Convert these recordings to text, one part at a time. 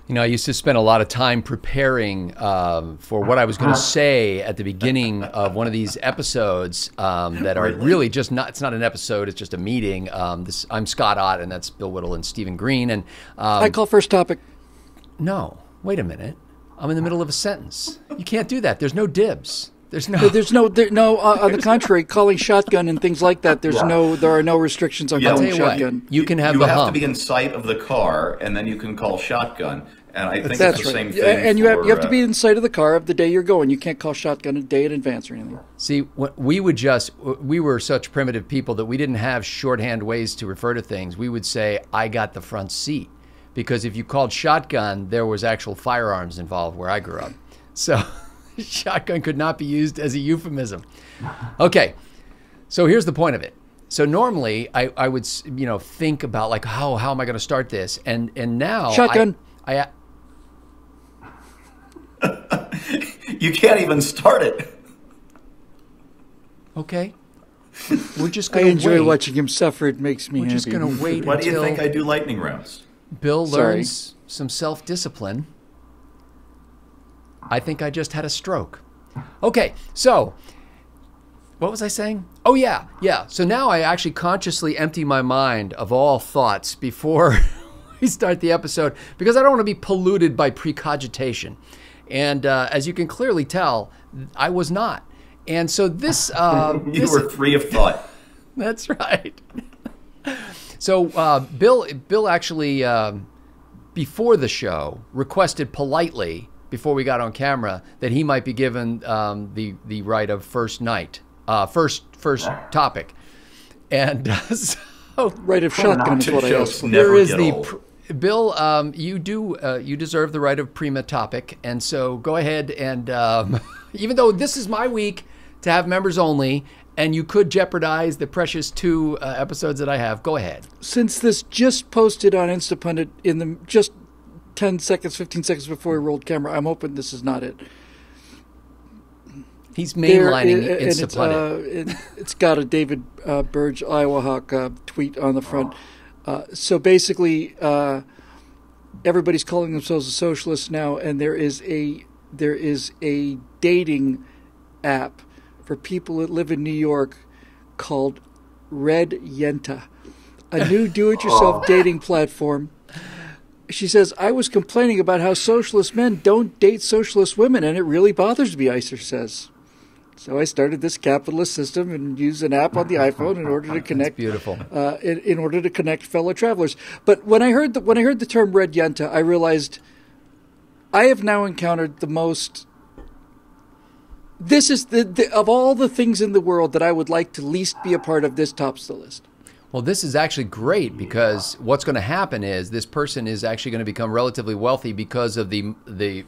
You know, I used to spend a lot of time preparing for what I was going to say at the beginning of one of these episodes that are really just not, it's not an episode, it's just a meeting. I'm Scott Ott, and that's Bill Whittle and Stephen Green. And I call first topic. No, wait a minute. I'm in the middle of a sentence. You can't do that. There's no dibs. There's no. On the contrary, calling shotgun and things like that. There are no restrictions on calling shotgun. You can have you the have hump. to be in sight of the car, and then you can call shotgun. And I think That's it's the right. same thing. And you have to be in sight of the car of the day you're going. You can't call shotgun a day in advance or anything. See, we were such primitive people that we didn't have shorthand ways to refer to things. We would say, "I got the front seat," because if you called shotgun, there was actual firearms involved where I grew up. So. Shotgun could not be used as a euphemism. Okay, so here's the point of it. So normally I would think about like how am I going to start this, and now shotgun. You can't even start it. Okay, we're just going to wait. I enjoy watching him suffer. It makes me happy. We're just going to wait. Why do you think I do lightning rounds? Bill learns some self-discipline. I think I just had a stroke. Okay, so what was I saying? Oh, yeah. So now I actually consciously empty my mind of all thoughts before we start the episode because I don't want to be polluted by precogitation. And as you can clearly tell, I was not. And so this... you were free of thought. That's right. So Bill actually, before the show, requested politely... before we got on camera, that he might be given the right of first topic, and so right of shotgun is what I asked for. There is Bill. You deserve the right of prima topic, and so go ahead and even though this is my week to have members only, and you could jeopardize the precious 2 episodes that I have, go ahead. Since this just posted on Instapundit in the just 10 seconds, 15 seconds before we rolled camera. I'm hoping this is not it. He's mainlining Instapundit. It's got a David Burge, Iowa Hawk tweet on the front. So basically, everybody's calling themselves a socialist now, and there is a dating app for people that live in New York called Red Yenta, a new do-it-yourself dating platform. She says, I was complaining about how socialist men don't date socialist women, and it really bothers me, Iser says. So I started this capitalist system and used an app on the iPhone in order to connect. That's beautiful. In order to connect fellow travelers. But when I heard the term Red Yenta, I realized I have now encountered the most. This is of all the things in the world that I would like to least be a part of. This tops the list. Well, this is actually great because what's going to happen is this person is actually going to become relatively wealthy because of the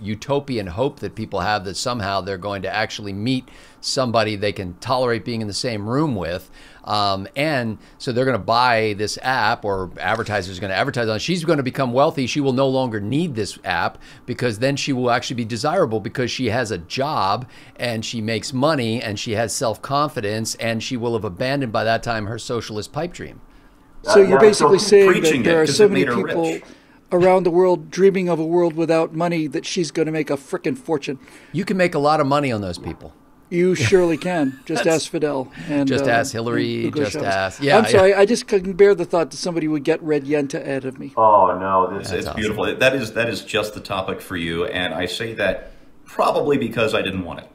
utopian hope that people have that somehow they're going to actually meet somebody they can tolerate being in the same room with. And so they're going to buy this app, or advertisers are going to advertise on it. She's going to become wealthy. She will no longer need this app because then she will actually be desirable because she has a job and she makes money and she has self-confidence, and she will have abandoned by that time her socialist pipe dream. So you're basically saying that there are so many people around the world dreaming of a world without money that she's going to make a frickin' fortune. You can make a lot of money on those people. You surely can. Just ask Fidel. And, just ask Hillary. Just ask. Yeah, I'm sorry. I just couldn't bear the thought that somebody would get Red Yenta out of me. Oh, no. It's awesome. Beautiful. That is just the topic for you. And I say that probably because I didn't want it.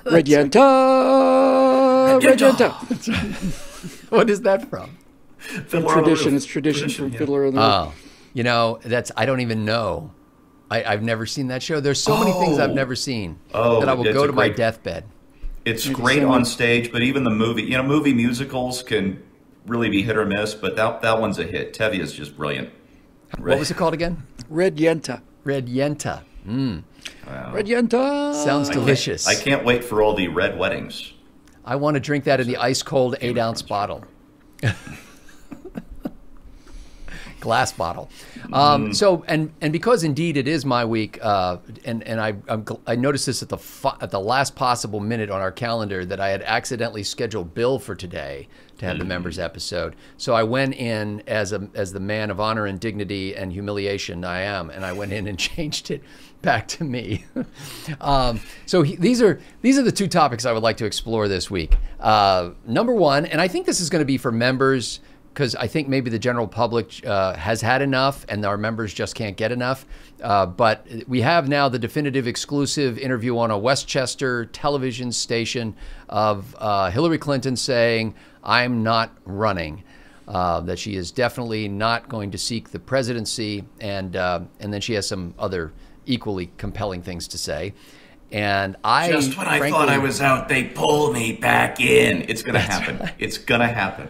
Red Yenta! Red Yenta! What is that from? Tradition. It's tradition from Fiddler on the Roof. Oh, I don't even know. I've never seen that show. There's so many things I've never seen that I will go to my deathbed. It's great on stage, but even the movie, movie musicals can really be hit or miss, but that one's a hit. Tevye is just brilliant. What was it called again? Red Yenta. Red Yenta. Wow. Red Yenta. Sounds delicious. I can't wait for all the red weddings. I want to drink that in the ice-cold 8-ounce bottle. glass bottle. So because indeed it is my week, and I noticed this at the last possible minute on our calendar that I had accidentally scheduled Bill for today to have the members episode. So I went in as the man of honor and dignity and humiliation I am, and I went in and changed it back to me. These are the two topics I would like to explore this week. Number one, and I think this is going to be for members, because I think maybe the general public has had enough and our members just can't get enough. But we have now the definitive exclusive interview on a Westchester television station of Hillary Clinton saying, "I'm not running," that she is definitely not going to seek the presidency. And then she has some other equally compelling things to say. And just when I thought I was out, they pull me back in. It's going to happen. Right. It's going to happen.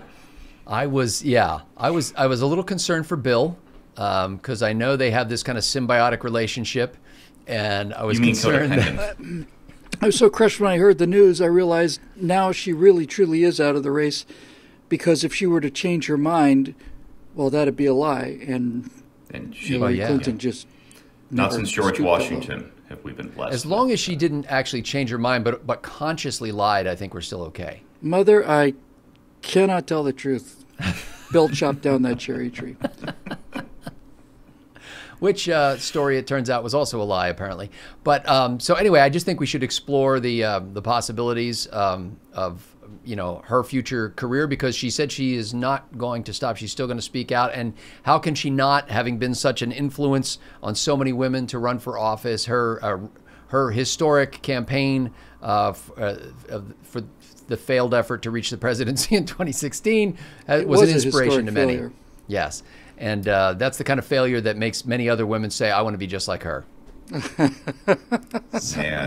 I was a little concerned for Bill, because I know they have this kind of symbiotic relationship, and I was concerned that I was so crushed when I heard the news. I realized now she really truly is out of the race, because if she were to change her mind, well, that'd be a lie, and Hillary Clinton just not since George Washington have we been blessed. As long as she didn't actually change her mind, but consciously lied, I think we're still okay. Mother, I cannot tell the truth. Bill chopped down that cherry tree. Which story, it turns out, was also a lie, apparently. But so anyway, I just think we should explore the possibilities of her future career, because she said she is not going to stop. She's still going to speak out. And how can she not, having been such an influence on so many women to run for office? Her historic campaign for the failed effort to reach the presidency in 2016 was an inspiration to many. Failure. Yes. And that's the kind of failure that makes many other women say, I want to be just like her. Man,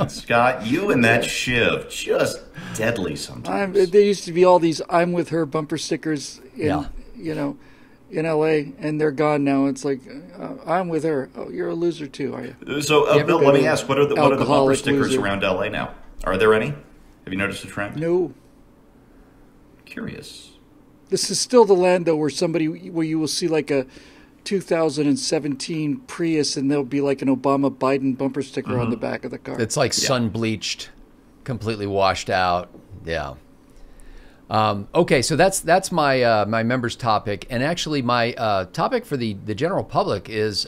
Scott, you and that shiv, just deadly sometimes. There used to be all these "I'm with her" bumper stickers in L.A., and they're gone now. It's like, I'm with her. Oh, you're a loser too, are you? So, Bill, let me ask, what are the bumper stickers around L.A. now? Are there any? Have you noticed a trend? No. Curious. This is still the land, though, where you will see like a 2017 Prius, and there'll be like an Obama-Biden bumper sticker on the back of the car. It's like sun-bleached, completely washed out. Yeah. Okay, so that's my my members' topic, and actually my topic for the general public is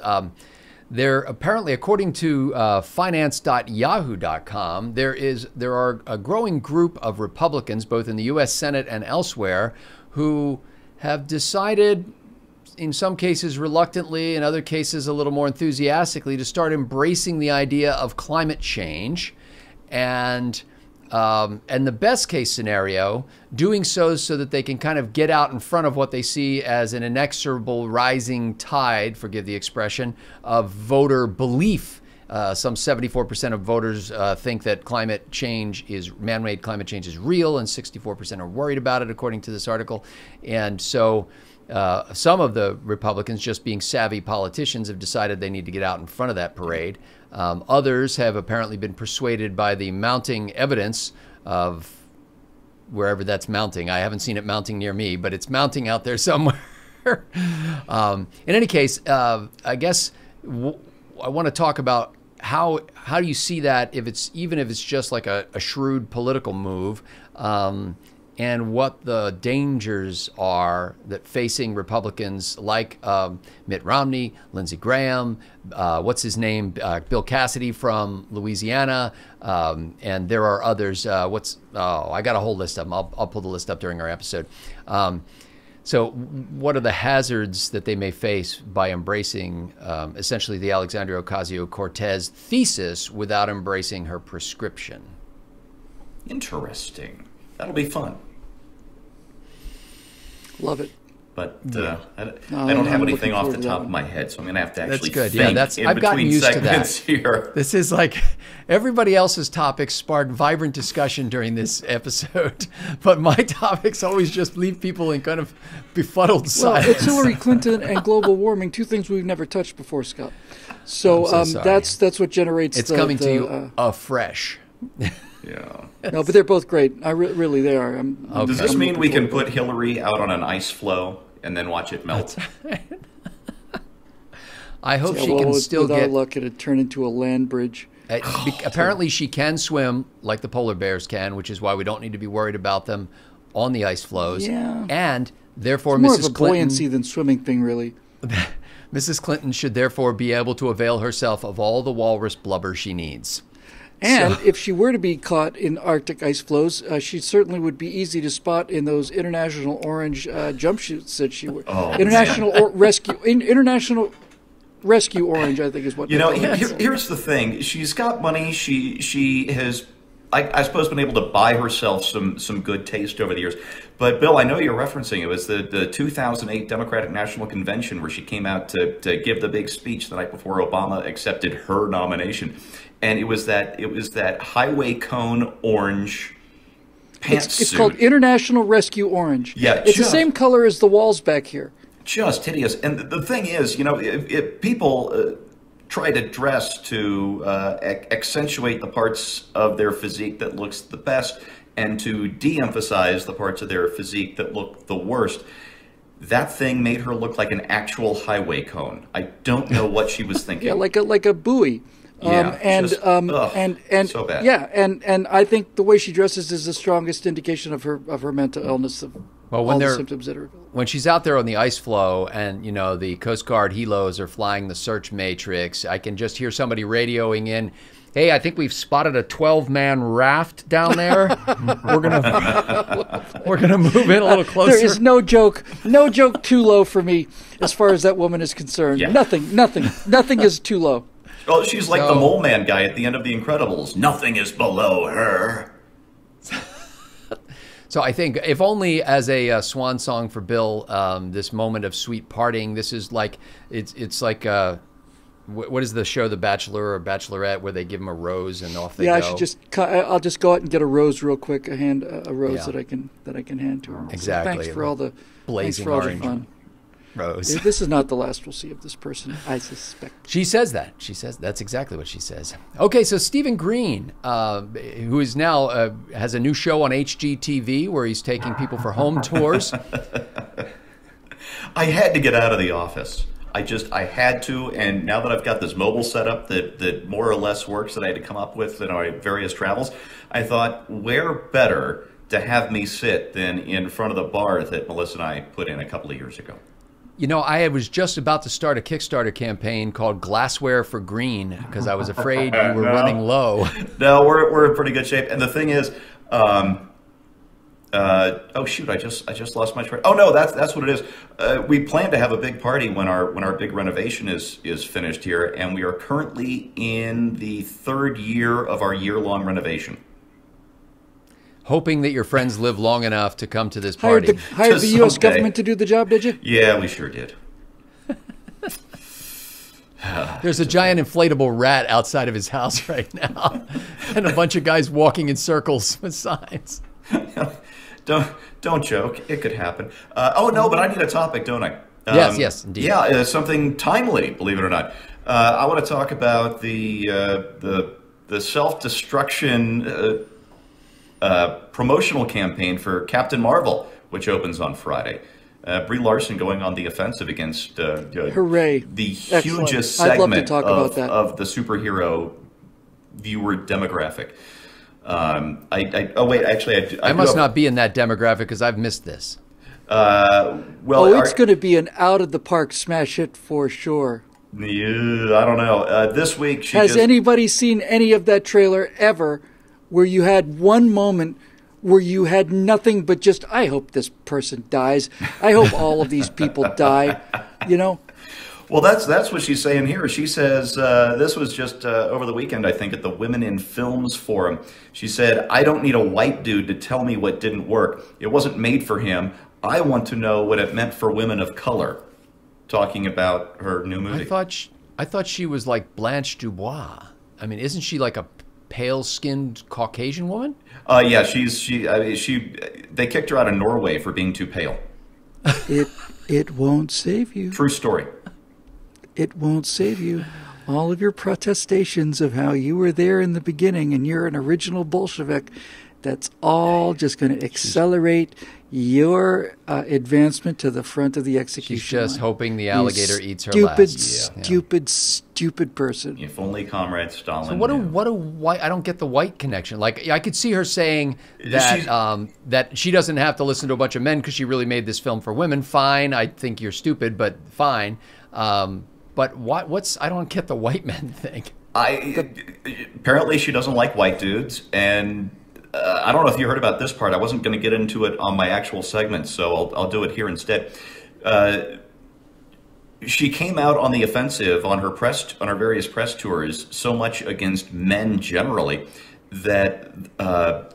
there apparently, according to finance.yahoo.com, there are a growing group of Republicans, both in the U.S. Senate and elsewhere, who have decided, in some cases reluctantly, in other cases a little more enthusiastically, to start embracing the idea of climate change, and the best case scenario, doing so that they can kind of get out in front of what they see as an inexorable rising tide, forgive the expression, of voter belief. Some 74% of voters think that man-made climate change is real, and 64% are worried about it, according to this article. And so some of the Republicans, just being savvy politicians, have decided they need to get out in front of that parade. Others have apparently been persuaded by the mounting evidence of wherever that's mounting. I haven't seen it mounting near me, but it's mounting out there somewhere. In any case, I guess I want to talk about how do you see that, even if it's just like a shrewd political move, and what the dangers are that facing Republicans like Mitt Romney, Lindsey Graham, what's his name, Bill Cassidy from Louisiana, and there are others. I got a whole list of them. I'll pull the list up during our episode. So what are the hazards that they may face by embracing essentially the Alexandria Ocasio-Cortez thesis without embracing her prescription? Interesting. That'll be fun. Love it. But I don't have anything off the top of my head, so I'm going to have to actually think I've gotten used to that. Here. This is like everybody else's topics sparked vibrant discussion during this episode, but my topics always just leave people in kind of befuddled silence. Well, it's Hillary Clinton and global warming, two things we've never touched before, Scott. So, that's what generates it's coming to you afresh. Yeah. No, but they're both great. Really, they are. Does this mean we can put Hillary out on an ice flow and then watch it melt? I hope Yeah, she well, can with still our get. luck, it'd turn into a land bridge. Apparently, she can swim like the polar bears can, which is why we don't need to be worried about them on the ice floes. Yeah. And therefore, It's more of Mrs. a buoyancy Clinton, than swimming thing, really. Mrs. Clinton should therefore be able to avail herself of all the walrus blubber she needs. And So- if she were to be caught in Arctic ice floes, she certainly would be easy to spot in those international orange jumpsuits that she wore. International Rescue Orange, I think, is what. You know, here's the thing. She's got money. She has, I suppose, been able to buy herself some good taste over the years. But Bill, I know you're referencing it was the 2008 Democratic National Convention where she came out to give the big speech the night before Obama accepted her nomination, and it was that highway cone orange pantsuit. It's called International Rescue Orange. Yeah, it's the same color as the walls back here. Just hideous. And the thing is, you know, if people try to dress to accentuate the parts of their physique that looks the best and to de-emphasize the parts of their physique that look the worst, that thing made her look like an actual highway cone. I don't know what she was thinking. Yeah, like a buoy. Yeah, so bad. Yeah, and I think the way she dresses is the strongest indication of her mental illness. Well, all the symptoms that are. When she's out there on the ice floe and, you know, the Coast Guard helos are flying the search matrix, I can just hear somebody radioing in, hey, I think we've spotted a 12-man raft down there. We're gonna move in a little closer. There is no joke too low for me as far as that woman is concerned. Yeah. Nothing is too low. Well, she's like the Mole Man guy at the end of The Incredibles. Nothing is below her. So I think, if only as a swan song for Bill, this moment of sweet parting. This is like it's like what is the show, The Bachelor or Bachelorette, where they give him a rose and off they go. Yeah, I'll just go out and get a rose real quick. A rose Yeah. that I can hand to her. Exactly. So thanks for all the blazing orange orange rose. This is not the last we'll see of this person, I suspect. She says that. She says that's exactly what she says. Okay, so Stephen Green, who is now has a new show on HGTV where he's taking people for home tours. I had to get out of the office. I had to, and now that I've got this mobile setup that more or less works that I had to come up with in our various travels, I thought, where better to have me sit than in front of the bar that Melissa and I put in a couple of years ago. You know, I was just about to start a Kickstarter campaign called Glassware for Green because I was afraid you were running low. No, we're in pretty good shape. And the thing is, oh shoot, I just lost my train. Oh no, that's what it is. We plan to have a big party when our big renovation is finished here, and we are currently in the third year of our year-long renovation. Hoping that your friends live long enough to come to this party. Hired the U.S. government to do the job, did you? Yeah, we sure did. There's a giant inflatable rat outside of his house right now, and a bunch of guys walking in circles with signs. Don't joke. It could happen. Oh no, but I need a topic, don't I? Yes, indeed. Yeah, something timely, believe it or not. I want to talk about the self-destruction promotional campaign for Captain Marvel, which opens on Friday. Brie Larson going on the offensive against Hooray. the Excellent. hugest I'd love to segment talk about that. of the superhero viewer demographic. I must not be in that demographic because I've missed this. It's going to be an out-of-the-park smash hit for sure. Yeah, I don't know. This week, Has anybody seen any of that trailer ever where you had one moment where you had nothing but just, I hope this person dies. I hope all of these people die, you know? Well, that's what she's saying here. She says, this was just over the weekend, I think, at the Women in Films Forum. She said, I don't need a white dude to tell me what didn't work. It wasn't made for him. I want to know what it meant for women of color. Talking about her new movie. I thought she was like Blanche Dubois. I mean, isn't she like a pale-skinned Caucasian woman? Yeah, they kicked her out of Norway for being too pale. It won't save you. True story. It won't save you. All of your protestations of how you were there in the beginning and you're an original Bolshevik, that's all just going to accelerate your advancement to the front of the execution She's just line. hoping the alligator eats her Stupid, last. stupid person. If only Comrade Stalin. So what a knew. white? I don't get the white connection. Like I could see her saying that that she doesn't have to listen to a bunch of men because she really made this film for women. Fine, I think you're stupid, but fine. But what's I don't get the white men thing. Apparently she doesn't like white dudes, and I don't know if you heard about this part. I wasn't going to get into it on my actual segment, so I'll do it here instead. She came out on the offensive on her various press tours so much against men generally that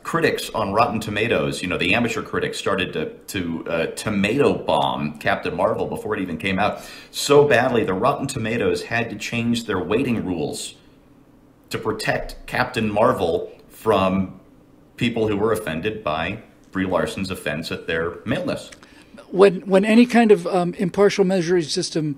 critics on Rotten Tomatoes, the amateur critics, started to tomato bomb Captain Marvel before it even came out so badly. The Rotten Tomatoes had to change their weighting rules to protect Captain Marvel from people who were offended by Brie Larson's offense at their maleness. When any kind of impartial measuring system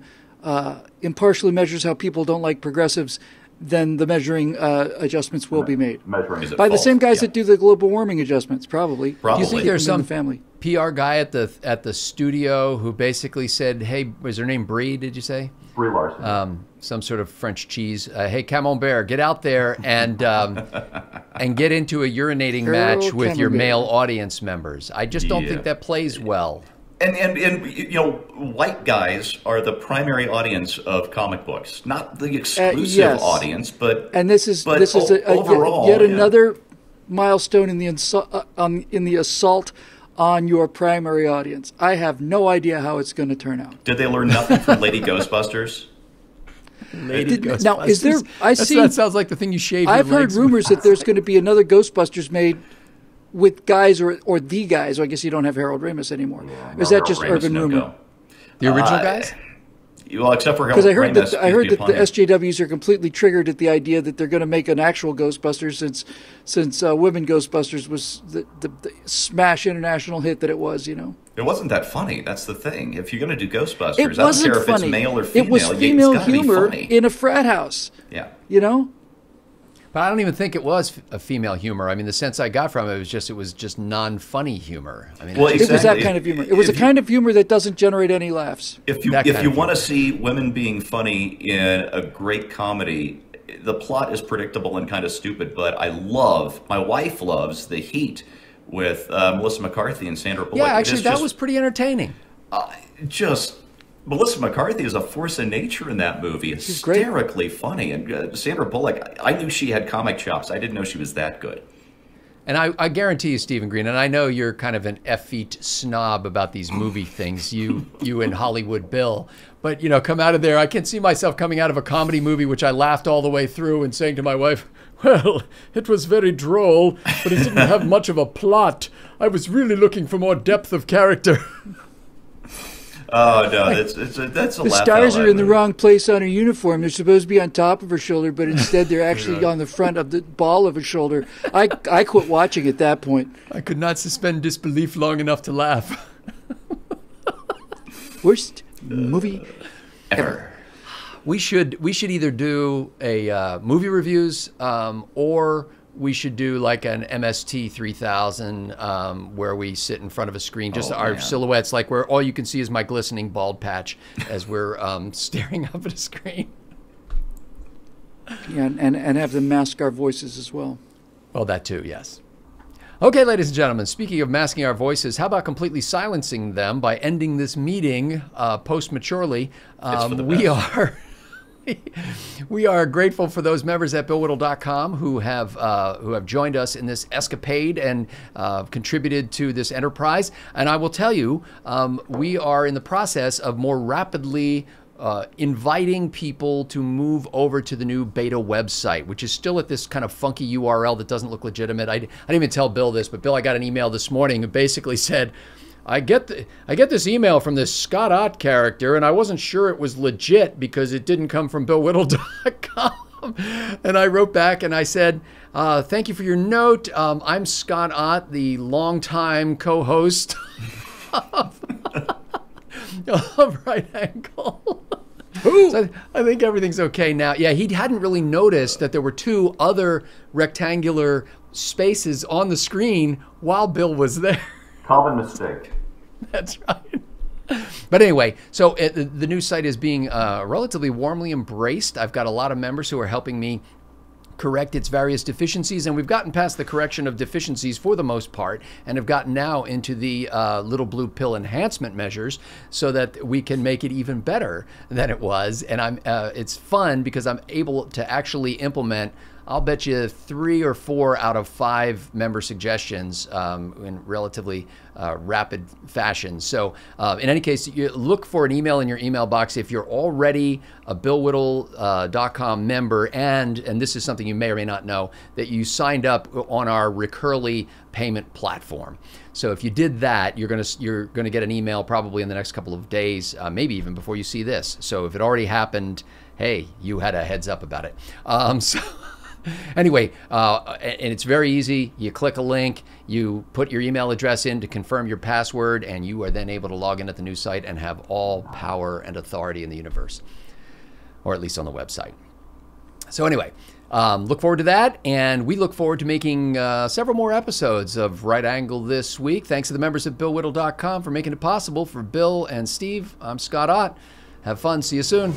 impartially measures how people don't like progressives, then the measuring adjustments will be made by the same guys that do the global warming adjustments. Probably. Do you think there's some family PR guy at the studio who basically said, "Hey, was her name Brie? Did you say Brie Larson? Some sort of French cheese. Hey, Camembert, get out there and get into a urinating match with your male audience members." I just don't think that plays well. And white guys are the primary audience of comic books, not the exclusive audience, but this is overall, yet another milestone in the assault on your primary audience. I have no idea how it's going to turn out. Did they learn nothing from Lady Ghostbusters? Ghostbusters. Now, is there? That sounds like the thing you shave. I've heard rumors that there's going to be another Ghostbusters made with guys or the guys. I guess you don't have Harold Ramis anymore. Yeah, is that just urban rumor? The original guys? Well, except for Harold Ramis. Because I heard that the SJWs are completely triggered at the idea that they're going to make an actual Ghostbusters since Women Ghostbusters was the smash international hit that it was. It wasn't that funny. That's the thing. If you're going to do Ghostbusters, it wasn't I don't care funny. if it's male or female. It was female humor be in a frat house. Yeah. But I don't even think it was a female humor. I mean, the sense I got from it was just non-funny humor. I mean, it was that kind of humor. It was a kind of humor that doesn't generate any laughs. If you want to see women being funny in a great comedy, the plot is predictable and kind of stupid. But my wife loves The Heat with Melissa McCarthy and Sandra Bullock. Yeah, actually, that was pretty entertaining. Melissa McCarthy is a force of nature in that movie. It's hysterically funny. And Sandra Bullock, I knew she had comic chops. I didn't know she was that good. And I guarantee you, Stephen Green, and I know you're kind of an effete snob about these movie things, you and Hollywood Bill. But, come out of there. I can see myself coming out of a comedy movie, which I laughed all the way through, and saying to my wife, "Well, it was very droll, but it didn't have much of a plot. I was really looking for more depth of character." Oh, no, that's a The stars are in the wrong place on her uniform. They're supposed to be on top of her shoulder, but instead they're actually on the front of the ball of her shoulder. I quit watching at that point. I could not suspend disbelief long enough to laugh. Worst movie ever. We should either do a movie reviews or we should do like an MST 3000 where we sit in front of a screen, just our silhouettes, like where all you can see is my glistening bald patch as we're staring up at a screen. Yeah, and have them mask our voices as well. Well, that too, yes. Okay, ladies and gentlemen, speaking of masking our voices, how about completely silencing them by ending this meeting post-maturely? We are grateful for those members at BillWhittle.com who have joined us in this escapade and contributed to this enterprise. And I will tell you, we are in the process of more rapidly inviting people to move over to the new beta website, which is still at this kind of funky URL that doesn't look legitimate. I didn't even tell Bill this, but Bill, I got an email this morning that basically said, I get this email from this Scott Ott character, and I wasn't sure it was legit because it didn't come from BillWhittle.com. And I wrote back and I said, thank you for your note. I'm Scott Ott, the longtime co-host of Right Angle. So I think everything's okay now. Yeah, he hadn't really noticed that there were two other rectangular spaces on the screen while Bill was there. Common mistake. That's right. But anyway, so the new site is being relatively warmly embraced. I've got a lot of members who are helping me correct its various deficiencies, and we've gotten past the correction of deficiencies for the most part, and have gotten now into the little blue pill enhancement measures so that we can make it even better than it was. And it's fun because I'm able to actually implement, I'll bet you 3 or 4 out of 5 member suggestions in relatively rapid fashion. So in any case, you look for an email in your email box if you're already a BillWhittle.com member, and this is something you may or may not know, that you signed up on our Recurly payment platform. So if you did that, you're gonna get an email probably in the next couple of days, maybe even before you see this. So if it already happened, hey, you had a heads up about it. Anyway, and it's very easy. You click a link, you put your email address in to confirm your password, and you are then able to log in at the new site and have all power and authority in the universe, or at least on the website. So anyway, look forward to that, and we look forward to making several more episodes of Right Angle this week. Thanks to the members of BillWhittle.com for making it possible. For Bill and Steve, I'm Scott Ott. Have fun. See you soon.